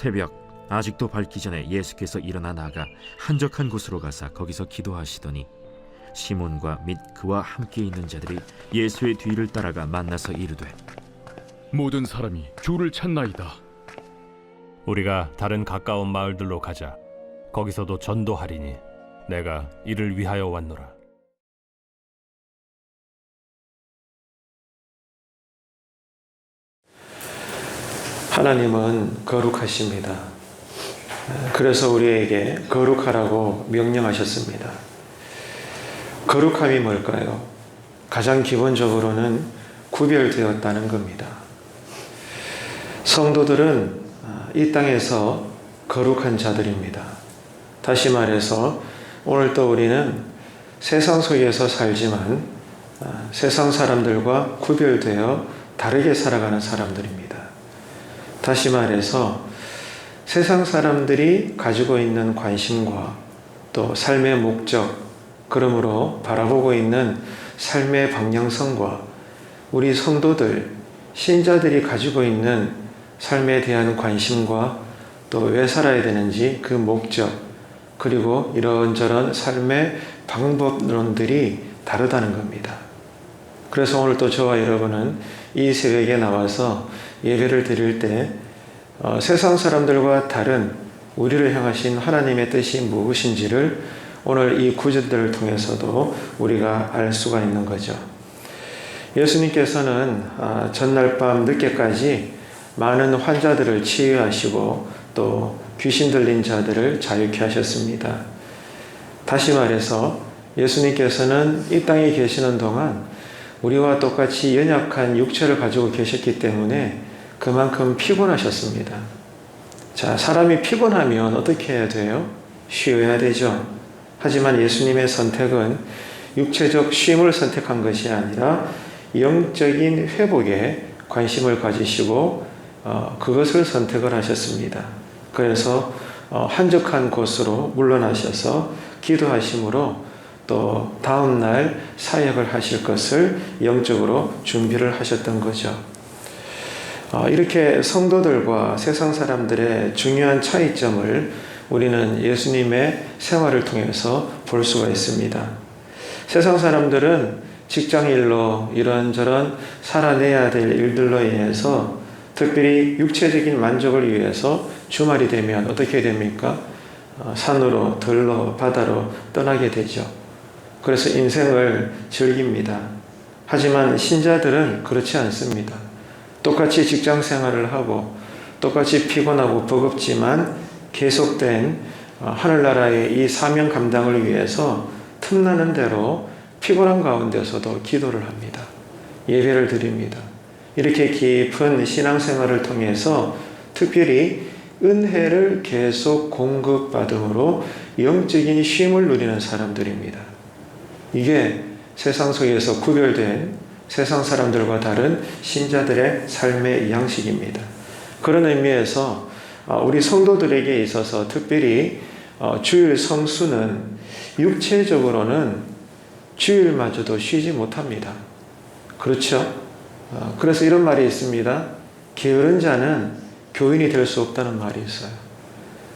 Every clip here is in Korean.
새벽 아직도 밝기 전에 예수께서 일어나 나가 한적한 곳으로 가사 거기서 기도하시더니 시몬과 및 그와 함께 있는 자들이 예수의 뒤를 따라가 만나서 이르되 모든 사람이 주를 찾나이다. 우리가 다른 가까운 마을들로 가자. 거기서도 전도하리니 내가 이를 위하여 왔노라. 하나님은 거룩하십니다. 그래서 우리에게 거룩하라고 명령하셨습니다. 거룩함이 뭘까요? 가장 기본적으로는 구별되었다는 겁니다. 성도들은 이 땅에서 거룩한 자들입니다. 다시 말해서 오늘 또 우리는 세상 속에서 살지만 세상 사람들과 구별되어 다르게 살아가는 사람들입니다. 다시 말해서 세상 사람들이 가지고 있는 관심과 또 삶의 목적, 그러므로 바라보고 있는 삶의 방향성과 우리 성도들, 신자들이 가지고 있는 삶에 대한 관심과 또 왜 살아야 되는지 그 목적, 그리고 이런저런 삶의 방법론들이 다르다는 겁니다. 그래서 오늘 또 저와 여러분은 이 새벽에 나와서 예배를 드릴 때 세상 사람들과 다른 우리를 향하신 하나님의 뜻이 무엇인지를 오늘 이 구절들을 통해서도 우리가 알 수가 있는 거죠. 예수님께서는 전날 밤 늦게까지 많은 환자들을 치유하시고 또 귀신 들린 자들을 자유케 하셨습니다. 다시 말해서 예수님께서는 이 땅에 계시는 동안 우리와 똑같이 연약한 육체를 가지고 계셨기 때문에 그만큼 피곤하셨습니다. 자, 사람이 피곤하면 어떻게 해야 돼요? 쉬어야 되죠. 하지만 예수님의 선택은 육체적 쉼을 선택한 것이 아니라 영적인 회복에 관심을 가지시고 그것을 선택을 하셨습니다. 그래서 한적한 곳으로 물러나셔서 기도하심으로 또 다음날 사역을 하실 것을 영적으로 준비를 하셨던 거죠. 이렇게 성도들과 세상 사람들의 중요한 차이점을 우리는 예수님의 생활을 통해서 볼 수가 있습니다. 세상 사람들은 직장일로 이런저런 살아내야 될 일들로 인해서 특별히 육체적인 만족을 위해서 주말이 되면 어떻게 됩니까? 산으로, 들로, 바다로 떠나게 되죠. 그래서 인생을 즐깁니다. 하지만 신자들은 그렇지 않습니다. 똑같이 직장 생활을 하고 똑같이 피곤하고 버겁지만 계속된 하늘나라의 이 사명 감당을 위해서 틈나는 대로 피곤한 가운데서도 기도를 합니다. 예배를 드립니다. 이렇게 깊은 신앙생활을 통해서 특별히 은혜를 계속 공급받음으로 영적인 쉼을 누리는 사람들입니다. 이게 세상 속에서 구별된 세상 사람들과 다른 신자들의 삶의 양식입니다. 그런 의미에서 우리 성도들에게 있어서 특별히 주일 성수는 육체적으로는 주일마저도 쉬지 못합니다. 그렇죠? 그래서 이런 말이 있습니다. 게으른 자는 교인이 될 수 없다는 말이 있어요.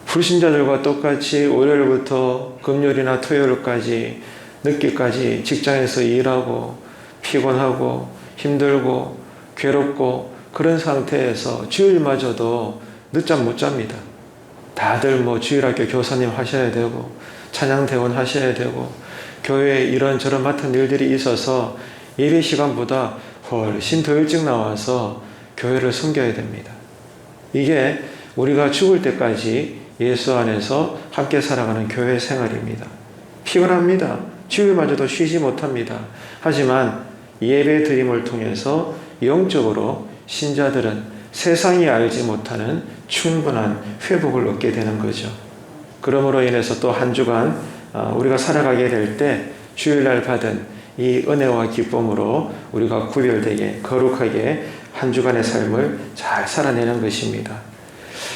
불신자들과 똑같이 월요일부터 금요일이나 토요일까지 늦게까지 직장에서 일하고 피곤하고 힘들고 괴롭고 그런 상태에서 주일마저도 늦잠 못 잡니다. 다들 주일학교 교사님 하셔야 되고 찬양대원 하셔야 되고 교회에 이런저런 맡은 일들이 있어서 예배 시간보다 훨씬 더 일찍 나와서 교회를 섬겨야 됩니다. 이게 우리가 죽을 때까지 예수 안에서 함께 살아가는 교회 생활입니다. 피곤합니다. 주일마저도 쉬지 못합니다. 하지만 예배 드림을 통해서 영적으로 신자들은 세상이 알지 못하는 충분한 회복을 얻게 되는 거죠. 그러므로 인해서 또 한 주간 우리가 살아가게 될 때 주일날 받은 이 은혜와 기쁨으로 우리가 구별되게 거룩하게 한 주간의 삶을 잘 살아내는 것입니다.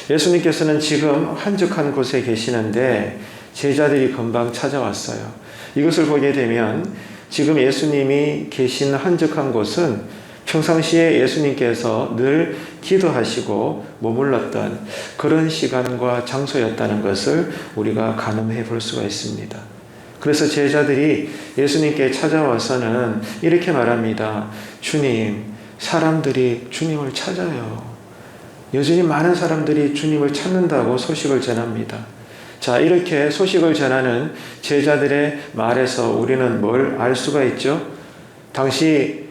예수님께서는 지금 한적한 곳에 계시는데 제자들이 금방 찾아왔어요. 이것을 보게 되면 지금 예수님이 계신 한적한 곳은 평상시에 예수님께서 늘 기도하시고 머물렀던 그런 시간과 장소였다는 것을 우리가 가늠해 볼 수가 있습니다. 그래서 제자들이 예수님께 찾아와서는 이렇게 말합니다. 주님, 사람들이 주님을 찾아요. 여전히 많은 사람들이 주님을 찾는다고 소식을 전합니다. 자, 이렇게 소식을 전하는 제자들의 말에서 우리는 뭘 알 수가 있죠? 당시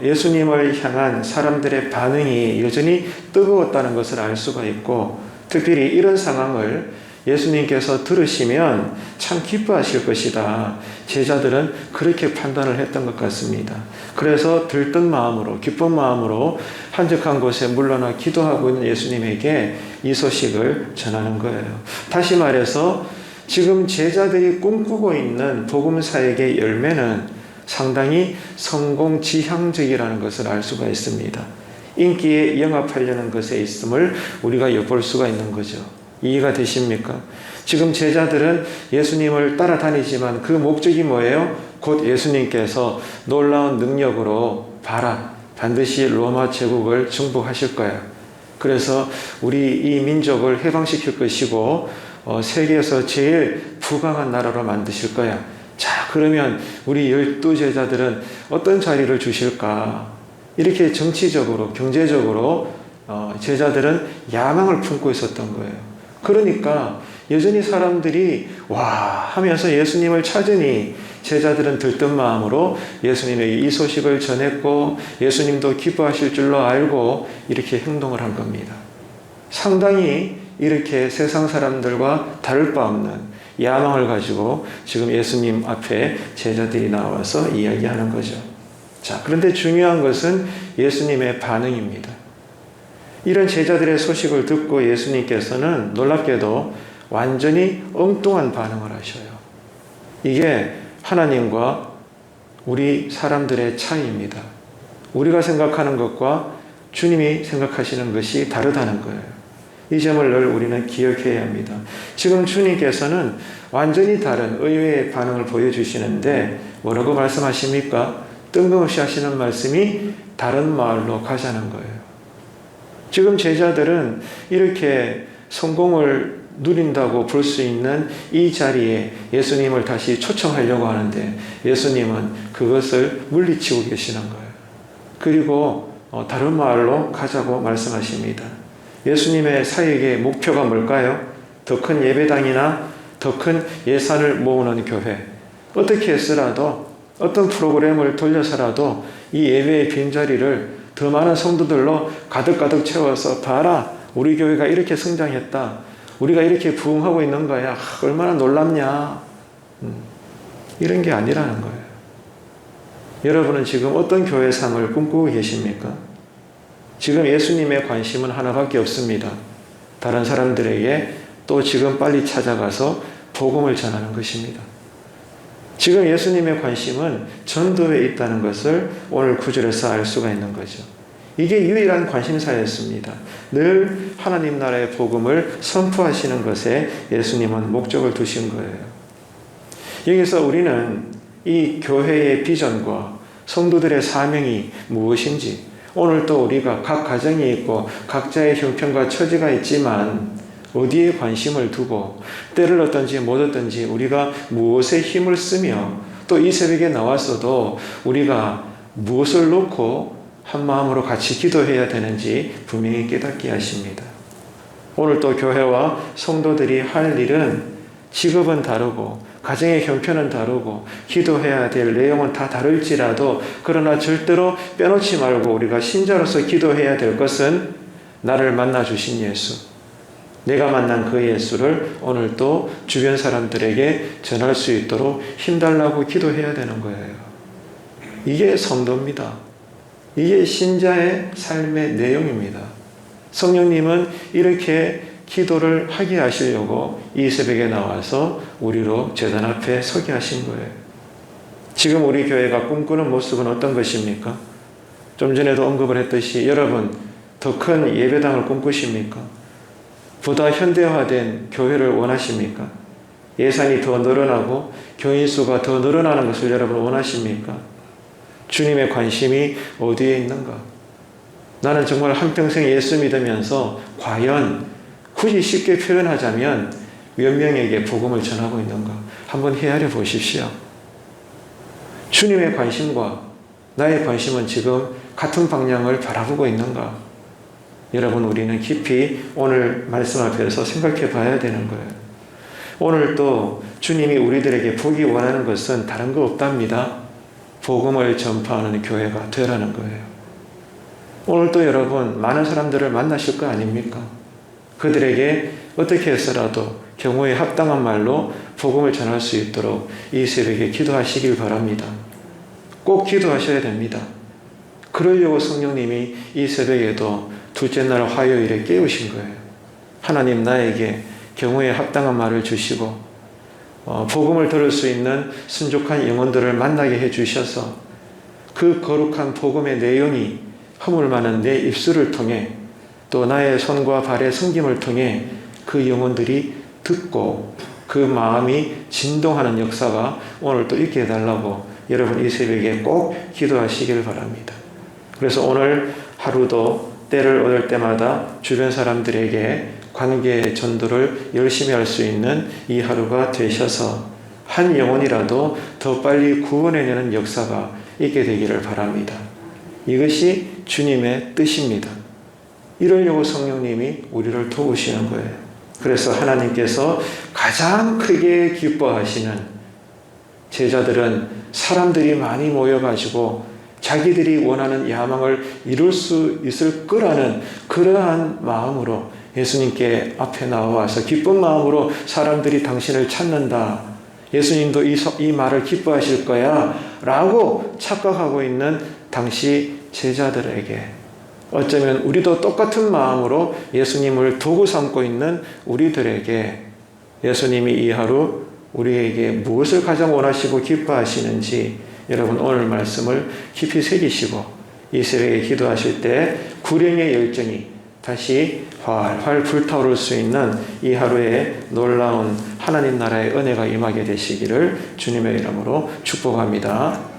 예수님을 향한 사람들의 반응이 여전히 뜨거웠다는 것을 알 수가 있고, 특별히 이런 상황을 예수님께서 들으시면 참 기뻐하실 것이다. 제자들은 그렇게 판단을 했던 것 같습니다. 그래서 들뜬 마음으로, 기쁜 마음으로 한적한 곳에 물러나 기도하고 있는 예수님에게 이 소식을 전하는 거예요. 다시 말해서 지금 제자들이 꿈꾸고 있는 복음사역의 열매는 상당히 성공지향적이라는 것을 알 수가 있습니다. 인기에 영합하려는 것에 있음을 우리가 엿볼 수가 있는 거죠. 이해가 되십니까? 지금 제자들은 예수님을 따라다니지만 그 목적이 뭐예요? 곧 예수님께서 놀라운 능력으로 봐라, 반드시 로마 제국을 정복하실 거야. 그래서 우리 이 민족을 해방시킬 것이고 세계에서 제일 부강한 나라로 만드실 거야. 자, 그러면 우리 12제자들은 어떤 자리를 주실까? 이렇게 정치적으로, 경제적으로 제자들은 야망을 품고 있었던 거예요. 그러니까 여전히 사람들이 와 하면서 예수님을 찾으니 제자들은 들뜬 마음으로 예수님에게 이 소식을 전했고, 예수님도 기뻐하실 줄로 알고 이렇게 행동을 한 겁니다. 상당히 이렇게 세상 사람들과 다를 바 없는 야망을 가지고 지금 예수님 앞에 제자들이 나와서 이야기하는 거죠. 자, 그런데 중요한 것은 예수님의 반응입니다. 이런 제자들의 소식을 듣고 예수님께서는 놀랍게도 완전히 엉뚱한 반응을 하셔요. 이게 하나님과 우리 사람들의 차이입니다. 우리가 생각하는 것과 주님이 생각하시는 것이 다르다는 거예요. 이 점을 늘 우리는 기억해야 합니다. 지금 주님께서는 완전히 다른 의외의 반응을 보여주시는데 뭐라고 말씀하십니까? 뜬금없이 하시는 말씀이 다른 마을로 가자는 거예요. 지금 제자들은 이렇게 성공을 누린다고 볼 수 있는 이 자리에 예수님을 다시 초청하려고 하는데 예수님은 그것을 물리치고 계시는 거예요. 그리고 다른 마을로 가자고 말씀하십니다. 예수님의 사역의 목표가 뭘까요? 더 큰 예배당이나 더 큰 예산을 모으는 교회. 어떻게 해서라도 어떤 프로그램을 돌려서라도 이 예배의 빈자리를 더 많은 성도들로 가득가득 채워서 봐라, 우리 교회가 이렇게 성장했다, 우리가 이렇게 부흥하고 있는 거야, 얼마나 놀랍냐, 이런 게 아니라는 거예요. 여러분은 지금 어떤 교회상을 꿈꾸고 계십니까? 지금 예수님의 관심은 하나밖에 없습니다. 다른 사람들에게 또 지금 빨리 찾아가서 복음을 전하는 것입니다. 지금 예수님의 관심은 전도에 있다는 것을 오늘 구절에서 알 수가 있는 거죠. 이게 유일한 관심사였습니다. 늘 하나님 나라의 복음을 선포하시는 것에 예수님은 목적을 두신 거예요. 여기서 우리는 이 교회의 비전과 성도들의 사명이 무엇인지, 오늘 또 우리가 각 가정이 있고 각자의 형편과 처지가 있지만 어디에 관심을 두고 때를 얻든지 못 얻든지 우리가 무엇에 힘을 쓰며 또 이 새벽에 나와서도 우리가 무엇을 놓고 한 마음으로 같이 기도해야 되는지 분명히 깨닫게 하십니다. 오늘 또 교회와 성도들이 할 일은 직업은 다르고 가정의 형편은 다르고 기도해야 될 내용은 다 다를지라도 그러나 절대로 빼놓지 말고 우리가 신자로서 기도해야 될 것은 나를 만나 주신 예수, 내가 만난 그 예수를 오늘 또 주변 사람들에게 전할 수 있도록 힘달라고 기도해야 되는 거예요. 이게 성도입니다. 이게 신자의 삶의 내용입니다. 성령님은 이렇게 기도를 하게 하시려고 이 새벽에 나와서 우리로 제단 앞에 서게 하신 거예요. 지금 우리 교회가 꿈꾸는 모습은 어떤 것입니까? 좀 전에도 언급을 했듯이 여러분 더 큰 예배당을 꿈꾸십니까? 보다 현대화된 교회를 원하십니까? 예산이 더 늘어나고 교인 수가 더 늘어나는 것을 여러분 원하십니까? 주님의 관심이 어디에 있는가? 나는 정말 한평생 예수 믿으면서 과연 굳이 쉽게 표현하자면 몇 명에게 복음을 전하고 있는가? 한번 헤아려 보십시오. 주님의 관심과 나의 관심은 지금 같은 방향을 바라보고 있는가? 여러분, 우리는 깊이 오늘 말씀 앞에서 생각해 봐야 되는 거예요. 오늘 또 주님이 우리들에게 보기 원하는 것은 다른 거 없답니다. 복음을 전파하는 교회가 되라는 거예요. 오늘 또 여러분, 많은 사람들을 만나실 거 아닙니까? 그들에게 어떻게 해서라도 경우에 합당한 말로 복음을 전할 수 있도록 이 새벽에 기도하시길 바랍니다. 꼭 기도하셔야 됩니다. 그러려고 성령님이 이 새벽에도 둘째 날 화요일에 깨우신 거예요. 하나님, 나에게 경우에 합당한 말을 주시고 복음을 들을 수 있는 순족한 영혼들을 만나게 해주셔서 그 거룩한 복음의 내용이 허물 많은 내 입술을 통해 또 나의 손과 발의 섬김을 통해 그 영혼들이 듣고 그 마음이 진동하는 역사가 오늘 또 있게 해달라고 여러분 이 새벽에 꼭 기도하시길 바랍니다. 그래서 오늘 하루도 때를 얻을 때마다 주변 사람들에게 관계 전도를 열심히 할 수 있는 이 하루가 되셔서 한 영혼이라도 더 빨리 구원해내는 역사가 있게 되기를 바랍니다. 이것이 주님의 뜻입니다. 이러려고 성령님이 우리를 도우시는 거예요. 그래서 하나님께서 가장 크게 기뻐하시는 제자들은 사람들이 많이 모여가지고 자기들이 원하는 야망을 이룰 수 있을 거라는 그러한 마음으로 예수님께 앞에 나와서 기쁜 마음으로 사람들이 당신을 찾는다. 예수님도 이 말을 기뻐하실 거야 라고 착각하고 있는 당시 제자들에게 어쩌면 우리도 똑같은 마음으로 예수님을 도구 삼고 있는 우리들에게 예수님이 이 하루 우리에게 무엇을 가장 원하시고 기뻐하시는지 여러분 오늘 말씀을 깊이 새기시고 이 새벽에 기도하실 때 구령의 열정이 다시 활활 불타오를 수 있는 이 하루에 놀라운 하나님 나라의 은혜가 임하게 되시기를 주님의 이름으로 축복합니다.